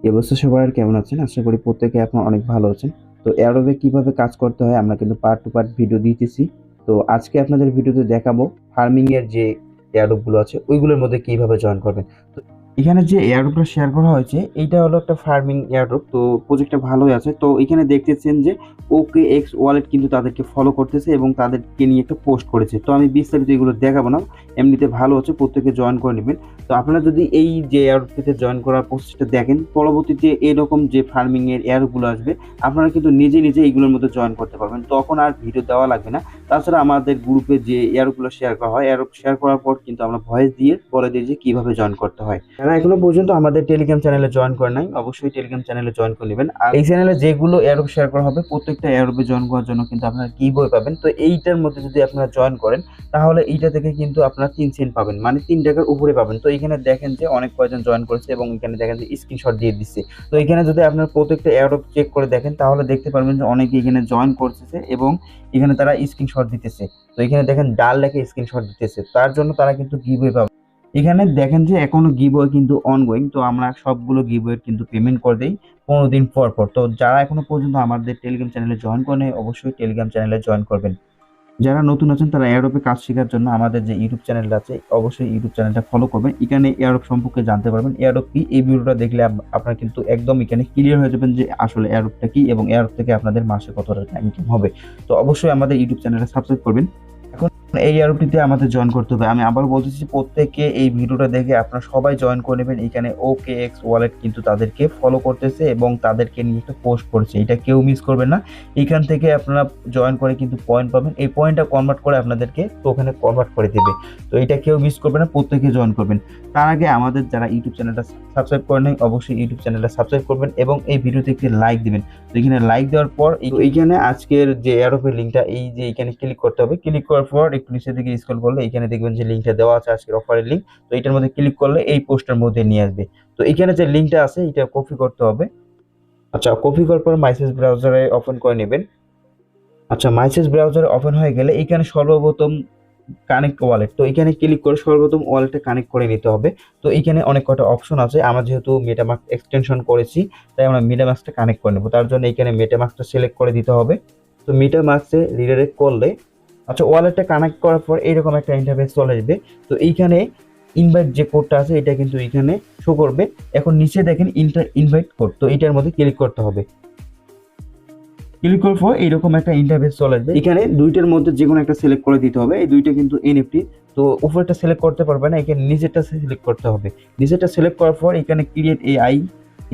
এই অবস্থা সবার কেমন আছেন? আশা করি প্রত্যেকে এখন অনেক ভালো আছেন। তো এয়ারোবে কিভাবে কাজ করতে হয় আমরা কিন্তু পার্ট টু পার্ট ভিডিও দিতেছি। তো আজকে আপনাদের ভিডিওতে দেখাবো ফার্মিং এর যে এয়ারোব গুলো আছে ওইগুলোর মধ্যে কিভাবে জয়েন করবেন। তো এখানে যে এয়ারড্রপটা শেয়ার করা হয়েছে এইটা হলো একটা ফার্মিং এয়ারড্রপ। তো প্রজেক্টটা ভালোই আছে। তো এখানে দেখতেছেন যে OKX ওয়ালেট কিন্তু তাদেরকে ফলো করতেছে এবং তাদেরকে নিয়ে একটা পোস্ট করেছে। তো আমি বিস্তারিত এগুলো দেখাবো না। এমনিতে ভালো আছে, প্রত্যেকে জয়েন করে নেবেন। তো আপনারা যদি এই যে এয়ারড্রপটিতে জয়েন করার প্রসেসটা দেখেন, পরবর্তীতে এরকম যে ফার্মিং এর এয়ারগুলো আসবে আপনারা কিন্তু নিজে নিজে এইগুলোর মধ্যে জয়েন করতে পারবেন। তখন আর ভিডিও দেওয়া লাগবে না। তাছাড়া আমাদের গ্রুপে যে এয়ারগুলো শেয়ার করা হয়, এয়ার শেয়ার করার পর কিন্তু আমরা ভয়েস দিয়ে বলে দিই যে কিভাবে জয়েন করতে হয়। যারা এখনো পর্যন্ত আমাদের টেলিগ্রাম চ্যানেলে জয়েন করে নাই, অবশ্যই টেলিগ্রাম চ্যানেলে জয়েন করে নেবেন। আর এই চ্যানেলে যেগুলো এয়ারোপ শেয়ার করা হবে প্রত্যেকটা এয়ারোপে জয়েন করার জন্য কিন্তু আপনারা গিভওয়ে পাবেন। তো এইটার মধ্যে যদি আপনারা জয়েন করেন তাহলে এইটা থেকে কিন্তু আপনারা 3 সেন্ট পাবেন, মানে 3 টাকার উপরে পাবেন। তো এখানে দেখেন যে অনেক কয়জন জয়েন করেছে এবং এখানে দেখেন যে স্ক্রিনশট দিয়ে দিচ্ছে। তো এখানে যদি আপনার প্রত্যেকটা এয়ারোপ চেক করে দেখেন তাহলে দেখতে পারবেন যে অনেকে এখানে জয়েন করতেছে এবং এখানে তারা স্ক্রিনশট দিতেছে। তো এখানে দেখেন ডাল লেখে স্ক্রিনশট দিতেছে, তার জন্য তারা কিন্তু গিভওয়ে পাবে। এখানে দেখেন যে এখনো গিভওয়ে কিন্তু অনগোয়িং। তো আমরা সবগুলো গিভওয়ে কিন্তু পেমেন্ট করে দেই 15 দিন পর পর। তো যারা এখনো পর্যন্ত আমাদের টেলিগ্রাম চ্যানেলে জয়েন করেন অবশ্যই টেলিগ্রাম চ্যানেলে জয়েন করবেন। যারা নতুন আছেন তারা এয়ারোপে কাজ শেখার জন্য আমাদের যে ইউটিউব চ্যানেলটা আছে অবশ্যই ইউটিউব চ্যানেলটা ফলো করবেন। এখানে এয়ারোপ সম্পর্কে জানতে পারবেন। এয়ারোপ কি এই ভিডিওটা দেখলে আপনারা কিন্তু একদম এখানে ক্লিয়ার হয়ে যাবেন যে আসলে এয়ারোপটা কি এবং এয়ারোপ থেকে আপনাদের মাসে কত টাকা ইনকাম হবে। তো অবশ্যই আমাদের ইউটিউব চ্যানেলটা সাবস্ক্রাইব করবেন। এখন এই এয়ারোপটিতে আমাদের জয়েন করতে হবে। আমি আবার বলতেছি প্রত্যেকে এই ভিডিওটা দেখে আপনারা সবাই জয়েন করে নেবেন। এখানে OKX ওয়ালেট কিন্তু তাদেরকে ফলো করতেছে এবং তাদেরকে নিয়ে একটা পোস্ট করছে, এটা কেউ মিস করবেন না। এখান থেকে আপনারা জয়েন করে কিন্তু পয়েন্ট পাবেন, এই পয়েন্টটা কনভার্ট করে আপনাদেরকে টোকেনে কনভার্ট করে দেবে। তো এটা কেউ মিস করবে না, প্রত্যেকে জয়েন করবেন। তার আগে আমাদের যারা ইউটিউব চ্যানেলটা সাবস্ক্রাইব করে নেই অবশ্যই ইউটিউব চ্যানেলটা সাবস্ক্রাইব করবেন এবং এই ভিডিওতে একটি লাইক দিবেন। তো এখানে লাইক দেওয়ার পর এইখানে আজকের যে এয়ারোপের লিঙ্কটা এই যে এখানে ক্লিক করতে হবে। ক্লিক করার পর একটু নিচের দিকে স্ক্রল করলে এখানে দেখবেন যে লিঙ্কটা দেওয়া আছে আজকের অফারের লিঙ্ক। তো এটার মধ্যে ক্লিক করলে এই পোস্টের মধ্যে নিয়ে আসবে। তো এখানে যে লিঙ্কটা আছে এটা কপি করতে হবে। আচ্ছা, কপি করার পর মাইসেজ ব্রাউজারে ওপেন করে নেবেন। আচ্ছা, মাইসেজ ব্রাউজারে ওপেন হয়ে গেলে এখানে সর্বপ্রথম কানেক্ট ওয়ালেট, তো এখানে ক্লিক করে সর্বপ্রথম ওয়ালেটে কানেক্ট করে নিতে হবে। তো এখানে অনেক কটা অপশন আছে, আমরা যেহেতু মেটামাস্ক এক্সটেনশন করেছি তাই আমরা মেটামাস্কটা কানেক্ট করে নেব। তার জন্য এখানে মেটামাস্কটা সিলেক্ট করে দিতে হবে। তো মেটামাস্কে রিডাইরেক্ট করলে আচ্ছা ওয়ালেটটা কানেক্ট করার পর এইরকম একটা ইন্টারফেস চলে আসবে। তো এইখানে ইনভাইট যে কোডটা আছে এটা কিন্তু এখানে শো করবে। এখন নিচে দেখেন ইনভাইট কোড, তো এটার মধ্যে ক্লিক করতে হবে। ক্লিক করার পর এইরকম একটা ইন্টারফেস চলে আসবে। এখানে দুইটার মধ্যে যে কোনো একটা সিলেক্ট করে দিতে হবে। এই দুইটা কিন্তু এনএফটি। তো উপরেরটা সিলেক্ট করতে পারবে না, এখানে নিচেরটা সিলেক্ট করতে হবে। নিচেরটা সিলেক্ট করার পর এখানে ক্রিয়েট এআই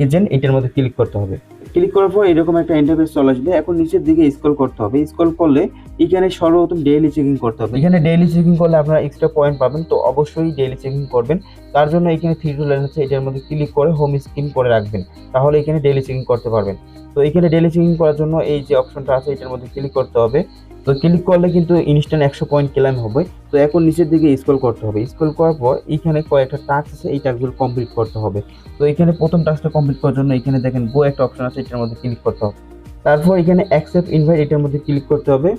এজেন্ট এটার মধ্যে ক্লিক করতে হবে। ক্লিক করার পর এরকম একটা ইন্টারফেস চলে আসবে। এখন নিচের দিকে স্ক্রল করতে হবে। স্ক্রল করলে এখানে সর্বপ্রথম ডেইলি চেকিং করতে হবে। এখানে ডেইলি চেকিং করলে আপনারা এক্সট্রা পয়েন্ট পাবেন। তো অবশ্যই ডেইলি চেকিং করবেন। তার জন্য এখানে থ্রি ডট লাইন আছে, এটার মধ্যে ক্লিক করে হোম স্ক্রিন করে রাখবেন, তাহলে এখানে ডেইলি চেকিং করতে পারবেন। তো এখানে ডেইলি চেকিং করার জন্য এই যে অপশনটা আছে এটার মধ্যে ক্লিক করতে হবে। তো ক্লিক করলে কিন্তু ইনস্ট্যান্ট 100 পয়েন্ট ক্লেম হবে। তো এখন নিচের দিকে স্ক্রল করতে হবে। স্ক্রল করার পর এখানে কয়েকটা টাস্ক আছে, এই টাস্কগুলো কমপ্লিট করতে হবে। তো এখানে প্রথম টাস্কটা কমপ্লিট করার জন্য এখানে দেখেন গো একটা অপশন আছে, এটার মধ্যে ক্লিক করতে হবে। তারপর এখানে অ্যাকসেপ্ট ইনভাইট এটার মধ্যে ক্লিক করতে হবে।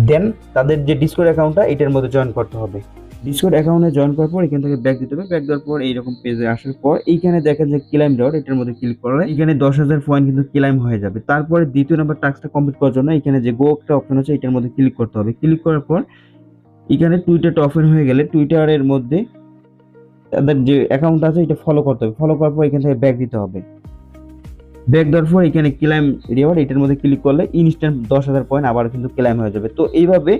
দেন তাদের যে ডিসকর্ড অ্যাকাউন্টটা এটার মধ্যে জয়েন করতে হবে। ডিসকর্ড অ্যাকাউন্টে জয়েন করার পর এখান থেকে ব্যাক দিতে হবে। ব্যাক দেওয়ার পর এইরকম পেজে আসার পর এইখানে দেখেন যে ক্লাইম ডট এটার মধ্যে ক্লিক করলে এখানে 10,000 পয়েন্ট কিন্তু ক্লাইম হয়ে যাবে। তারপরে দ্বিতীয় নাম্বার টাস্কটা কমপ্লিট করার জন্য এখানে যে গো একটা অপশন আছে এটার মধ্যে ক্লিক করতে হবে। ক্লিক করার পর এখানে টুইটারটা ওপেন হয়ে গেলে টুইটারের মধ্যে তাদের যে অ্যাকাউন্ট আছে এটা ফলো করতে হবে। ফলো করার পর এখান থেকে ব্যাক দিতে হবে। ব্যাক দেওয়ার পর এখানে ক্লাইম রিওয়ার্ড এটার মধ্যে ক্লিক করলে ইনস্ট্যান্ট 10,000 পয়েন্ট আবার কিন্তু ক্লাইম হয়ে যাবে। তো এইভাবে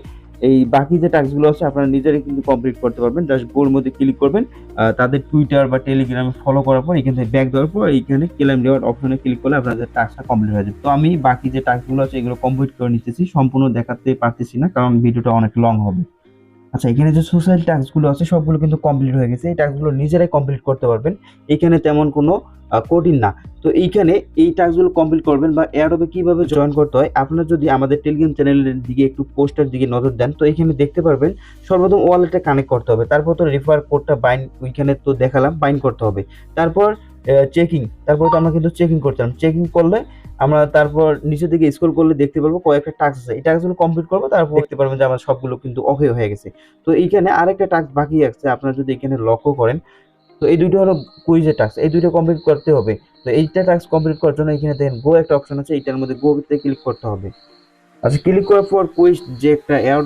এই বাকি যে টাস্কগুলো আছে আপনারা নিজেরাই কিন্তু কমপ্লিট করতে পারবেন। জাস্ট গোর মধ্যে ক্লিক করবেন, তাদের টুইটার বা টেলিগ্রামে ফলো করার পর এখান থেকে ব্যাক দেওয়ার পর এইখানে ক্লেম রিওয়ার্ড অপশনে ক্লিক করলে আপনাদের টাস্কটা কমপ্লিট হয়ে যাবে। তো আমি বাকি যে টাস্কগুলো আছে এগুলো কমপ্লিট করে নিতেছি, সম্পূর্ণ দেখাতে পারতেছি না কারণ ভিডিওটা অনেক লং হবে। আচ্ছা, এখানে যে সোশ্যাল টাস্কগুলো আছে সবগুলো কিন্তু কমপ্লিট হয়ে গেছে। এই টাস্কগুলো নিজেরাই কমপ্লিট করতে পারবেন, এখানে তেমন কোনো কঠিন না। তো এইখানে এই টাস্কগুলো কমপ্লিট করবেন বা এয়ারড্রপে কিভাবে জয়েন করতে হয় আপনারা যদি আমাদের টেলিগ্রাম চ্যানেলের দিকে একটু পোস্টের দিকে নজর দেন তো এখানে দেখতে পারবেন সর্বপ্রথম ওয়ালেটে কানেক্ট করতে হবে। তারপর তো রেফার কোডটা বাইন্ড ওইখানে তো দেখালাম বাইন্ড করতে হবে। তারপর চেকিং, তারপর তো আমরা কিন্তু চেকিং করতাম। চেকিং করলে আমরা তারপর নিচের দিকে স্ক্রল করলে দেখতে পারবো কয়েকটা টাস্ক আছে, এই টাস্কগুলো কমপ্লিট করবো। তারপর দেখতে পারবেন যে আমার সবগুলো কিন্তু ওকে হয়ে গেছে। তো এইখানে আরেকটা টাস্ক বাকি আছে, আপনারা যদি এখানে লক্ষ্য করেন তো এই দুইটা হলো কুইজের টাস্ক, এই দুইটা কমপ্লিট করতে হবে। তো এইটা টাস্ক কমপ্লিট করার জন্য এখানে দেখেন গো একটা অপশন আছে, এইটার মধ্যে গো তে ক্লিক করতে হবে। আচ্ছা, ক্লিক করার পর কুইজ যে একটা এয়ার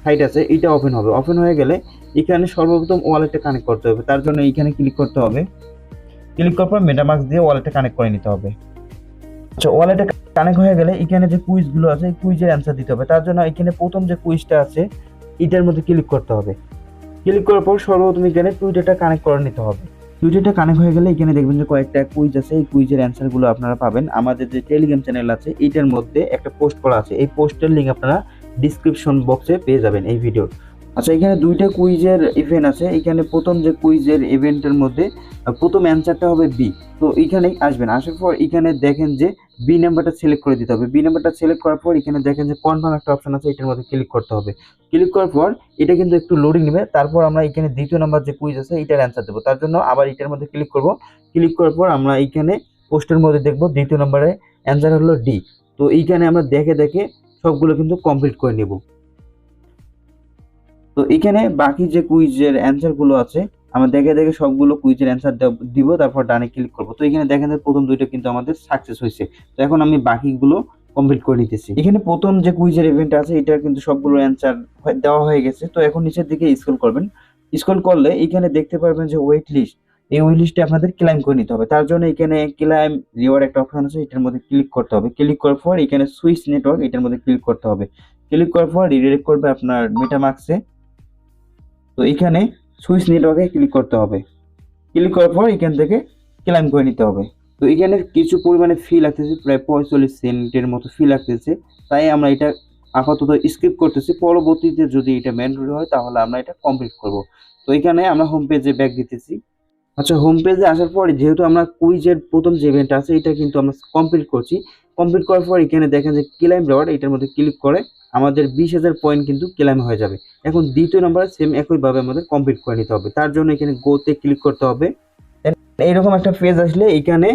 সাইট আছে এটা ওপেন হবে। ওপেন হয়ে গেলে এখানে সর্বপ্রথম ওয়ালেটে কানেক্ট করতে হবে, তার জন্য এইখানে ক্লিক করতে হবে। ক্লিক করার পর মেটামাস্ক দিয়ে ওয়ালেটে কানেক্ট করে নিতে হবে। আচ্ছা, ওয়ালেটে কানেক্ট হয়ে গেলে এখানে যে কুইজগুলো আছে এই কুইজের অ্যান্সার দিতে হবে। তার জন্য এখানে প্রথম যে কুইজটা আছে এটার মধ্যে ক্লিক করতে হবে। ক্লিক করার পর সর্বপ্রথম এখানে টুইটারটা কানেক্ট করে নিতে হবে। টুইটারটা কানেক্ট হয়ে গেলে এখানে দেখবেন যে কয়েকটা কুইজ আছে, এই কুইজের অ্যান্সারগুলো আপনারা পাবেন। আমাদের যে টেলিগ্রাম চ্যানেল আছে এইটার মধ্যে একটা পোস্ট করা আছে, এই পোস্টের লিঙ্ক আপনারা ডিসক্রিপশন বক্সে পেয়ে যাবেন এই ভিডিওর। আচ্ছা, এখানে দুইটা কুইজের ইভেন্ট আছে। এখানে প্রথম যে কুইজের ইভেন্টের মধ্যে প্রথম অ্যান্সারটা হবে বি। তো এখানেই আসবেন, আসার পর এখানে দেখেন যে বি নাম্বারটা সিলেক্ট করে দিতে হবে। বি নাম্বারটা সিলেক্ট করার পর এখানে দেখেন যে কনফার্ম একটা অপশন আছে, এটার মধ্যে ক্লিক করতে হবে। ক্লিক করার পর এটা কিন্তু একটু লোডিং নেবে, তারপর আমরা এখানে দ্বিতীয় নাম্বার যে কুইজ আছে এটার অ্যান্সার দেবো। তার জন্য আবার এটার মধ্যে ক্লিক করব। ক্লিক করার পর আমরা এইখানে পোস্টের মধ্যে দেখব দ্বিতীয় নম্বরে অ্যান্সার হলো ডি। তো এইখানে আমরা দেখে দেখে সবগুলো কিন্তু কমপ্লিট করে নেব। তো এখানে বাকি যে কুইজের অ্যান্সারগুলো আছে আমরা দেখে দেখে সবগুলো কুইজের অ্যান্সার দিব, তারপর ডানে ক্লিক করব। তো এখানে দেখেন যে প্রথম দুইটা কিন্তু আমাদের সাকসেস হয়েছে। তো এখন আমি বাকিগুলো কমপ্লিট করে নিতেছি। এখানে প্রথম যে কুইজের ইভেন্ট আছে এটা কিন্তু সবগুলো অ্যান্সার দেওয়া হয়ে গেছে। তো এখন নিচের দিকে স্ক্রল করবেন। স্ক্রল করলে এখানে দেখতে পারবেন যে ওয়েট লিস্ট, এই ওয়েট লিস্টে আপনাদের ক্লাইম করে নিতে হবে। তার জন্য এখানে ক্লাইম রিওয়ার্ড একটা অপশন আছে, এটার মধ্যে ক্লিক করতে হবে। ক্লিক করার পর এখানে সুইচ নেটওয়ার্ক, এটার মধ্যে ক্লিক করতে হবে। ক্লিক করার পর রিডিরেক্ট করবে আপনার মেটামাস্কে। তো এখানে সুইচ নেটওয়ার্কে ক্লিক করতে হবে। ক্লিক করার পর এখান থেকে ক্লাইম করে নিতে হবে। তো এখানে কিছু পরিমাণে ফি লাগতেছে, প্রায় 45 সেন্টের মতো ফি লাগতেছে। তাই আমরা এটা আপাতত স্কিপ করতেছি, পরবর্তীতে যদি এটা ম্যান্ডেটরি হয় তাহলে আমরা এটা কমপ্লিট করব। তো এখানে আমরা হোম পেজে ব্যাক দিতেছি। আচ্ছা, হোম পেজে আসার পরে যেহেতু আমরা কুইজের প্রথম যে ইভেন্ট আছে এটা কিন্তু আমরা কমপ্লিট করছি। কমপ্লিট করার পর এখানে দেখেন যে ক্লাইম রিওয়ার্ড, এটার মধ্যে ক্লিক করে আমাদের 20,000 পয়েন্ট কিন্তু ক্লাইম হয়ে যাবে। এখন দ্বিতীয় নম্বরে সেম একইভাবে আমাদের কমপ্লিট করে নিতে হবে। তার জন্য এখানে গোতে ক্লিক করতে হবে। এইরকম একটা পেজ আসলে এখানে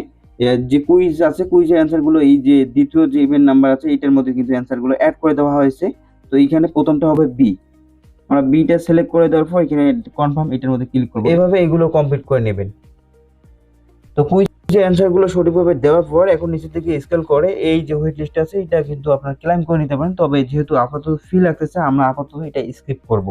যে কুইজ আছে কুইজের অ্যান্সারগুলো এই যে দ্বিতীয় যে ইভেন্ট নাম্বার আছে এটার মধ্যে কিন্তু অ্যান্সারগুলো অ্যাড করে দেওয়া হয়েছে। তো এখানে প্রথমটা হবে বি। আমরা বিটা সিলেক্ট করে দেওয়ার পর এখানে কনফার্ম, এটার মধ্যে ক্লিক করব। এভাবে এগুলো কমপ্লিট করে নেবেন। তো কুইজের অ্যান্সারগুলো সঠিকভাবে দেওয়ার পর এখন নিচে থেকে স্ক্রল করে এই যে ওয়েট লিস্ট আছে এটা কিন্তু আপনারা ক্লাইম করে নিতে পারেন। তবে যেহেতু আপাতত ফি লাগতেছে আমরা আপাতত এটা স্কিপ করব।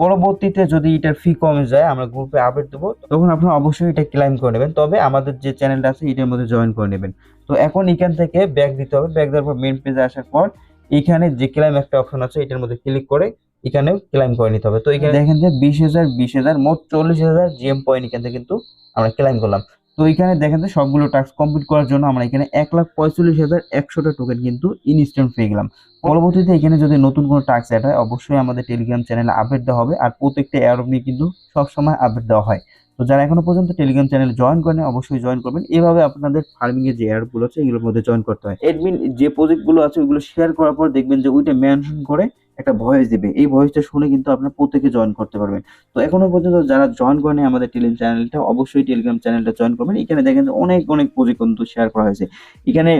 পরবর্তীতে যদি এটার ফি কমে যায় আমরা গ্রুপে আপডেট দেবো, তখন আপনারা অবশ্যই এটা ক্লাইম করে নেবেন। তবে আমাদের যে চ্যানেলটা আছে এটার মধ্যে জয়েন করে নেবেন। তো এখন এখান থেকে ব্যাক দিতে হবে। ব্যাক দেওয়ার পর মেন পেজে আসার পর এখানে যে ক্লাইম একটা অপশন আছে এটার মধ্যে ক্লিক করে এখানেও ক্লাইম করে নিতে হবে। তো এখানে দেখেন যে 20,000 মোট 40,000 জিএম পয়েন্ট এখান থেকে কিন্তু আমরা ক্লাইম করলাম। তো এখানে দেখেন যে সবগুলো টাস্ক কমপ্লিট করার জন্য আমরা এখানে 1,45,100টা টোকেন কিন্তু ইনস্ট্যান্ট পেয়ে গেলাম। পরবর্তীতে এখানে যদি নতুন কোনো টাস্ক অ্যাড হয় অবশ্যই আমাদের টেলিগ্রাম চ্যানেলে আপডেট দেওয়া হবে, আর প্রত্যেকটা এয়ারড্রপ নিয়ে কিন্তু সবসময় আপডেট দেওয়া হয়। তো যারা এখনো পর্যন্ত টেলিগ্রাম চ্যানেলে জয়েন করেন অবশ্যই জয়েন করবেন। এভাবে আপনাদের ফার্মিং এর যে এয়ারড্রপগুলো আছে এগুলোর মধ্যে জয়েন করতে হয়। অ্যাডমিন যে প্রজেক্টগুলো আছে ওইগুলো শেয়ার করার পর দেখবেন যে ওইটা মেনশন করে একটা ভয়েস দিবে, এই ভয়েসটা শুনে কিন্তু আপনারা প্রত্যেকে জয়েন করতে পারবেন। তো এখনো পর্যন্ত যারা জয়েন করেনি আমাদের টেলিগ্রাম চ্যানেলটা অবশ্যই টেলিগ্রাম চ্যানেলটা জয়েন করবেন। এখানে দেখেন যে অনেক অনেক প্রজেক্ট কিন্তু শেয়ার করা হয়েছে। এখানে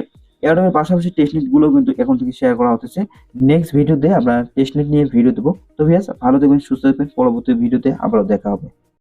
এয়ারড্রপের পাশাপাশি টেস্টনেট গুলো কিন্তু এখন থেকে শেয়ার করা হতেছে। নেক্সট ভিডিওতে আমরা টেস্টনেট নিয়ে ভিডিও দেবো। তো ভিউয়ার্স ভালো থাকবেন, সুস্থ থাকবেন, পরবর্তী ভিডিওতে আবারও দেখা হবে।